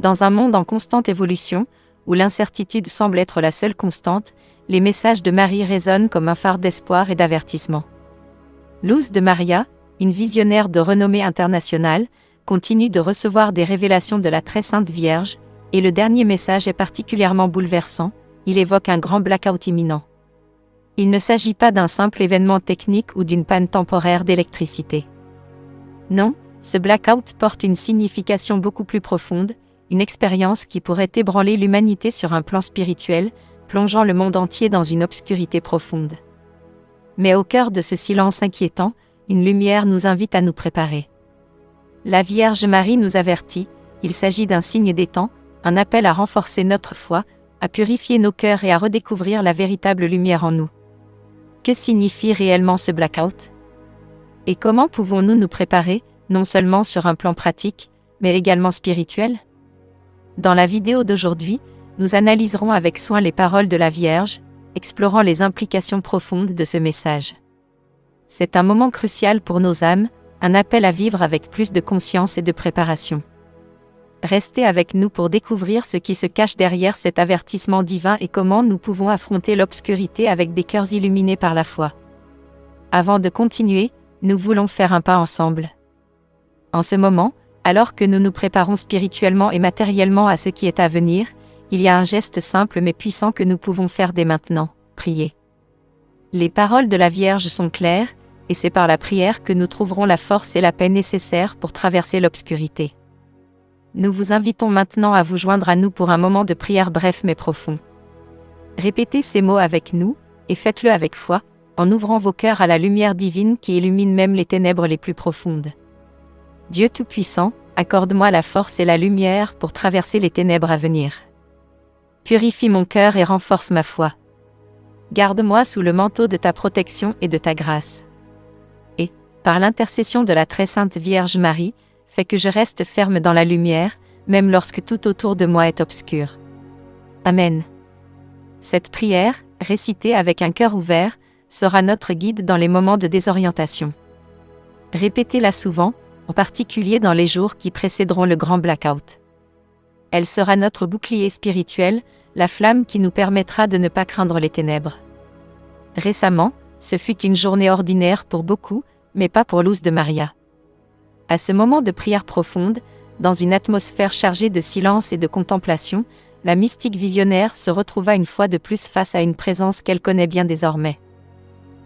Dans un monde en constante évolution, où l'incertitude semble être la seule constante, les messages de Marie résonnent comme un phare d'espoir et d'avertissement. Luz de Maria, une visionnaire de renommée internationale, continue de recevoir des révélations de la très sainte Vierge, et le dernier message est particulièrement bouleversant, il évoque un grand blackout imminent. Il ne s'agit pas d'un simple événement technique ou d'une panne temporaire d'électricité. Non, ce blackout porte une signification beaucoup plus profonde, une expérience qui pourrait ébranler l'humanité sur un plan spirituel, plongeant le monde entier dans une obscurité profonde. Mais au cœur de ce silence inquiétant, une lumière nous invite à nous préparer. La Vierge Marie nous avertit, il s'agit d'un signe des temps, un appel à renforcer notre foi, à purifier nos cœurs et à redécouvrir la véritable lumière en nous. Que signifie réellement ce blackout? Et comment pouvons-nous nous préparer, non seulement sur un plan pratique, mais également spirituel? Dans la vidéo d'aujourd'hui, nous analyserons avec soin les paroles de la Vierge, explorant les implications profondes de ce message. C'est un moment crucial pour nos âmes, un appel à vivre avec plus de conscience et de préparation. Restez avec nous pour découvrir ce qui se cache derrière cet avertissement divin et comment nous pouvons affronter l'obscurité avec des cœurs illuminés par la foi. Avant de continuer, nous voulons faire un pas ensemble. En ce moment, alors que nous nous préparons spirituellement et matériellement à ce qui est à venir, il y a un geste simple mais puissant que nous pouvons faire dès maintenant, prier. Les paroles de la Vierge sont claires, et c'est par la prière que nous trouverons la force et la paix nécessaires pour traverser l'obscurité. Nous vous invitons maintenant à vous joindre à nous pour un moment de prière bref mais profond. Répétez ces mots avec nous, et faites-le avec foi, en ouvrant vos cœurs à la lumière divine qui illumine même les ténèbres les plus profondes. Dieu Tout-Puissant, accorde-moi la force et la lumière pour traverser les ténèbres à venir. Purifie mon cœur et renforce ma foi. Garde-moi sous le manteau de ta protection et de ta grâce. Et, par l'intercession de la très sainte Vierge Marie, fais que je reste ferme dans la lumière, même lorsque tout autour de moi est obscur. Amen. Cette prière, récitée avec un cœur ouvert, sera notre guide dans les moments de désorientation. Répétez-la souvent, en particulier dans les jours qui précéderont le grand blackout. Elle sera notre bouclier spirituel, la flamme qui nous permettra de ne pas craindre les ténèbres. Récemment, ce fut une journée ordinaire pour beaucoup, mais pas pour Luz de Maria. À ce moment de prière profonde, dans une atmosphère chargée de silence et de contemplation, la mystique visionnaire se retrouva une fois de plus face à une présence qu'elle connaît bien désormais.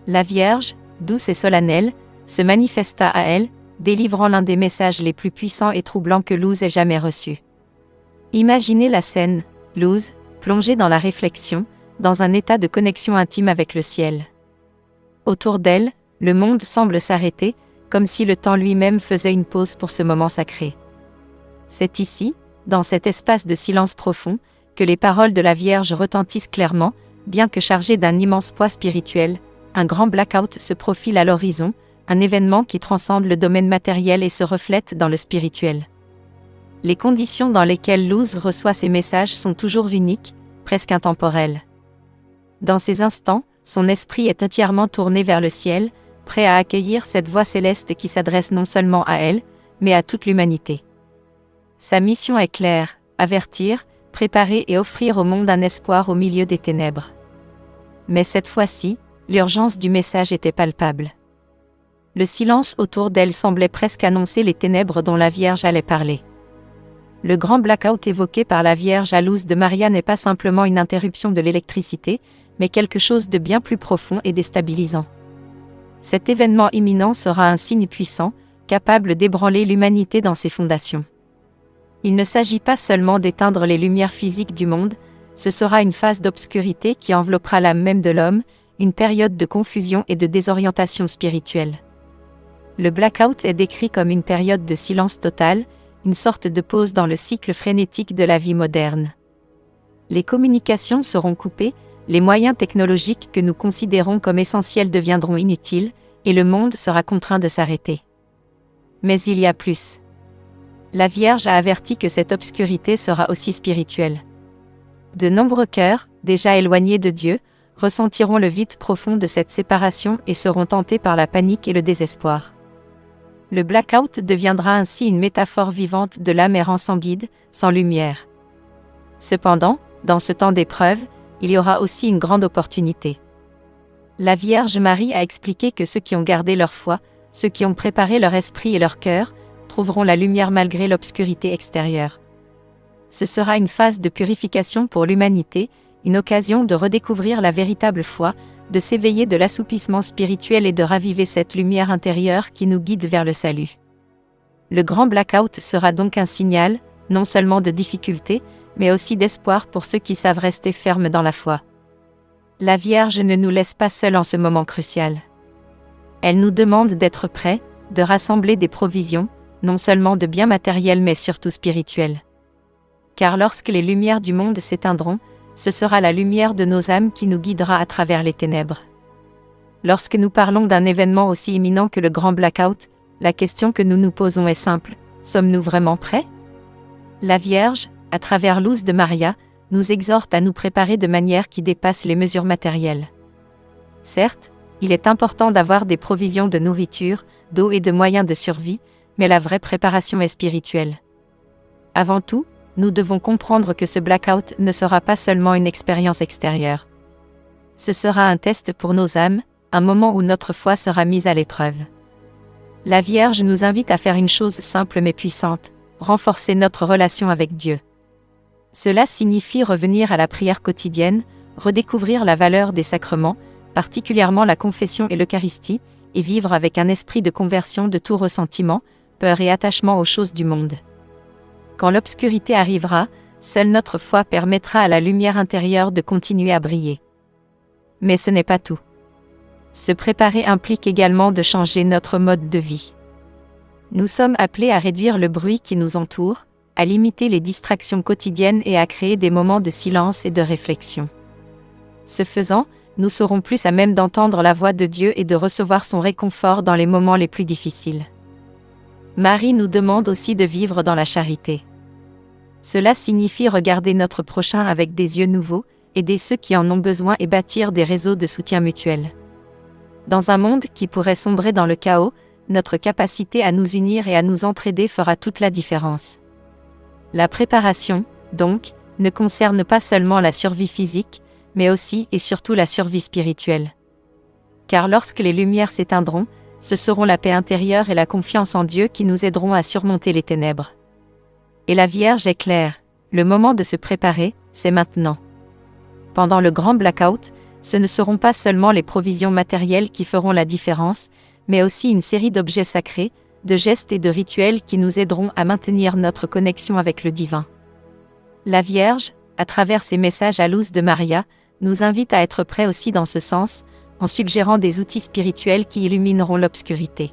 La Vierge, douce et solennelle, se manifesta à elle, délivrant l'un des messages les plus puissants et troublants que Luz ait jamais reçus. Imaginez la scène, Luz, plongée dans la réflexion, dans un état de connexion intime avec le ciel. Autour d'elle, le monde semble s'arrêter, comme si le temps lui-même faisait une pause pour ce moment sacré. C'est ici, dans cet espace de silence profond, que les paroles de la Vierge retentissent clairement, bien que chargées d'un immense poids spirituel, un grand blackout se profile à l'horizon, un événement qui transcende le domaine matériel et se reflète dans le spirituel. Les conditions dans lesquelles Luz reçoit ces messages sont toujours uniques, presque intemporelles. Dans ces instants, son esprit est entièrement tourné vers le ciel, prêt à accueillir cette voix céleste qui s'adresse non seulement à elle, mais à toute l'humanité. Sa mission est claire, avertir, préparer et offrir au monde un espoir au milieu des ténèbres. Mais cette fois-ci, l'urgence du message était palpable. Le silence autour d'elle semblait presque annoncer les ténèbres dont la Vierge allait parler. Le grand blackout évoqué par la Vierge à Luz de Maria n'est pas simplement une interruption de l'électricité, mais quelque chose de bien plus profond et déstabilisant. Cet événement imminent sera un signe puissant, capable d'ébranler l'humanité dans ses fondations. Il ne s'agit pas seulement d'éteindre les lumières physiques du monde, ce sera une phase d'obscurité qui enveloppera l'âme même de l'homme, une période de confusion et de désorientation spirituelle. Le blackout est décrit comme une période de silence total, une sorte de pause dans le cycle frénétique de la vie moderne. Les communications seront coupées, les moyens technologiques que nous considérons comme essentiels deviendront inutiles, et le monde sera contraint de s'arrêter. Mais il y a plus. La Vierge a averti que cette obscurité sera aussi spirituelle. De nombreux cœurs, déjà éloignés de Dieu, ressentiront le vide profond de cette séparation et seront tentés par la panique et le désespoir. Le blackout deviendra ainsi une métaphore vivante de l'âme errant sans guide, sans lumière. Cependant, dans ce temps d'épreuve, il y aura aussi une grande opportunité. La Vierge Marie a expliqué que ceux qui ont gardé leur foi, ceux qui ont préparé leur esprit et leur cœur, trouveront la lumière malgré l'obscurité extérieure. Ce sera une phase de purification pour l'humanité, une occasion de redécouvrir la véritable foi, de s'éveiller de l'assoupissement spirituel et de raviver cette lumière intérieure qui nous guide vers le salut. Le grand blackout sera donc un signal, non seulement de difficulté, mais aussi d'espoir pour ceux qui savent rester fermes dans la foi. La Vierge ne nous laisse pas seuls en ce moment crucial. Elle nous demande d'être prêts, de rassembler des provisions, non seulement de biens matériels mais surtout spirituels. Car lorsque les lumières du monde s'éteindront, ce sera la lumière de nos âmes qui nous guidera à travers les ténèbres. Lorsque nous parlons d'un événement aussi imminent que le grand blackout, la question que nous nous posons est simple: sommes-nous vraiment prêts? La Vierge, à travers Luz de Maria, nous exhorte à nous préparer de manière qui dépasse les mesures matérielles. Certes, il est important d'avoir des provisions de nourriture, d'eau et de moyens de survie, mais la vraie préparation est spirituelle. Avant tout, nous devons comprendre que ce blackout ne sera pas seulement une expérience extérieure. Ce sera un test pour nos âmes, un moment où notre foi sera mise à l'épreuve. La Vierge nous invite à faire une chose simple mais puissante: renforcer notre relation avec Dieu. Cela signifie revenir à la prière quotidienne, redécouvrir la valeur des sacrements, particulièrement la confession et l'Eucharistie, et vivre avec un esprit de conversion de tout ressentiment, peur et attachement aux choses du monde. Quand l'obscurité arrivera, seule notre foi permettra à la lumière intérieure de continuer à briller. Mais ce n'est pas tout. Se préparer implique également de changer notre mode de vie. Nous sommes appelés à réduire le bruit qui nous entoure, à limiter les distractions quotidiennes et à créer des moments de silence et de réflexion. Ce faisant, nous serons plus à même d'entendre la voix de Dieu et de recevoir son réconfort dans les moments les plus difficiles. Marie nous demande aussi de vivre dans la charité. Cela signifie regarder notre prochain avec des yeux nouveaux, aider ceux qui en ont besoin et bâtir des réseaux de soutien mutuel. Dans un monde qui pourrait sombrer dans le chaos, notre capacité à nous unir et à nous entraider fera toute la différence. La préparation, donc, ne concerne pas seulement la survie physique, mais aussi et surtout la survie spirituelle. Car lorsque les lumières s'éteindront, ce seront la paix intérieure et la confiance en Dieu qui nous aideront à surmonter les ténèbres. Et la Vierge est claire: le moment de se préparer, c'est maintenant. Pendant le grand blackout, ce ne seront pas seulement les provisions matérielles qui feront la différence, mais aussi une série d'objets sacrés, de gestes et de rituels qui nous aideront à maintenir notre connexion avec le divin. La Vierge, à travers ses messages à Luz de Maria, nous invite à être prêts aussi dans ce sens, en suggérant des outils spirituels qui illumineront l'obscurité.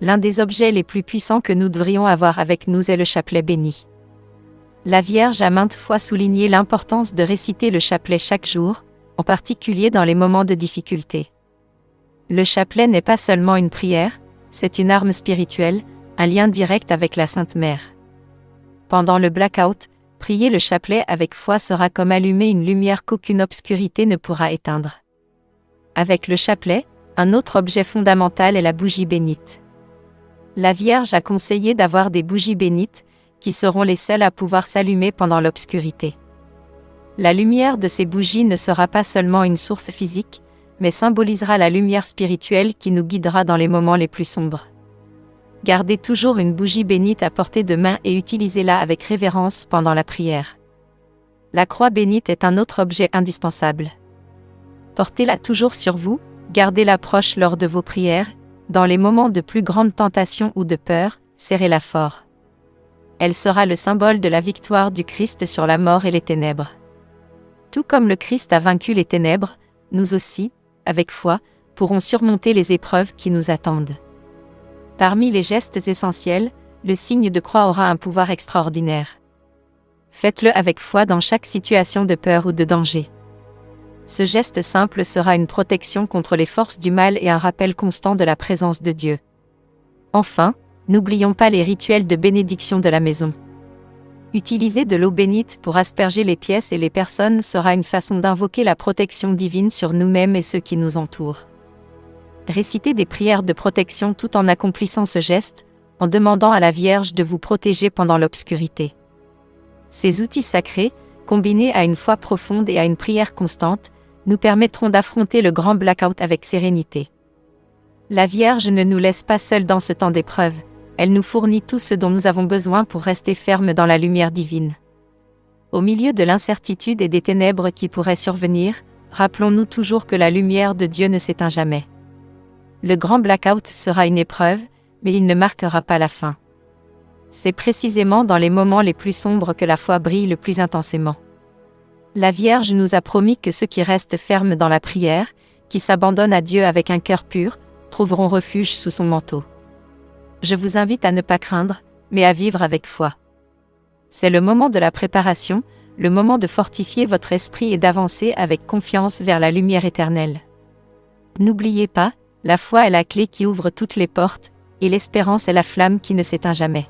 L'un des objets les plus puissants que nous devrions avoir avec nous est le chapelet béni. La Vierge a maintes fois souligné l'importance de réciter le chapelet chaque jour, en particulier dans les moments de difficulté. Le chapelet n'est pas seulement une prière, c'est une arme spirituelle, un lien direct avec la Sainte Mère. Pendant le blackout, prier le chapelet avec foi sera comme allumer une lumière qu'aucune obscurité ne pourra éteindre. Avec le chapelet, un autre objet fondamental est la bougie bénite. La Vierge a conseillé d'avoir des bougies bénites, qui seront les seules à pouvoir s'allumer pendant l'obscurité. La lumière de ces bougies ne sera pas seulement une source physique, mais symbolisera la lumière spirituelle qui nous guidera dans les moments les plus sombres. Gardez toujours une bougie bénite à portée de main et utilisez-la avec révérence pendant la prière. La croix bénite est un autre objet indispensable. Portez-la toujours sur vous, gardez-la proche lors de vos prières, dans les moments de plus grande tentation ou de peur, serrez-la fort. Elle sera le symbole de la victoire du Christ sur la mort et les ténèbres. Tout comme le Christ a vaincu les ténèbres, nous aussi, avec foi, pourrons surmonter les épreuves qui nous attendent. Parmi les gestes essentiels, le signe de croix aura un pouvoir extraordinaire. Faites-le avec foi dans chaque situation de peur ou de danger. Ce geste simple sera une protection contre les forces du mal et un rappel constant de la présence de Dieu. Enfin, n'oublions pas les rituels de bénédiction de la maison. Utiliser de l'eau bénite pour asperger les pièces et les personnes sera une façon d'invoquer la protection divine sur nous-mêmes et ceux qui nous entourent. Récitez des prières de protection tout en accomplissant ce geste, en demandant à la Vierge de vous protéger pendant l'obscurité. Ces outils sacrés, combinés à une foi profonde et à une prière constante, nous permettront d'affronter le grand blackout avec sérénité. La Vierge ne nous laisse pas seuls dans ce temps d'épreuve, elle nous fournit tout ce dont nous avons besoin pour rester fermes dans la lumière divine. Au milieu de l'incertitude et des ténèbres qui pourraient survenir, rappelons-nous toujours que la lumière de Dieu ne s'éteint jamais. Le grand blackout sera une épreuve, mais il ne marquera pas la fin. C'est précisément dans les moments les plus sombres que la foi brille le plus intensément. La Vierge nous a promis que ceux qui restent fermes dans la prière, qui s'abandonnent à Dieu avec un cœur pur, trouveront refuge sous son manteau. Je vous invite à ne pas craindre, mais à vivre avec foi. C'est le moment de la préparation, le moment de fortifier votre esprit et d'avancer avec confiance vers la lumière éternelle. N'oubliez pas, la foi est la clé qui ouvre toutes les portes, et l'espérance est la flamme qui ne s'éteint jamais.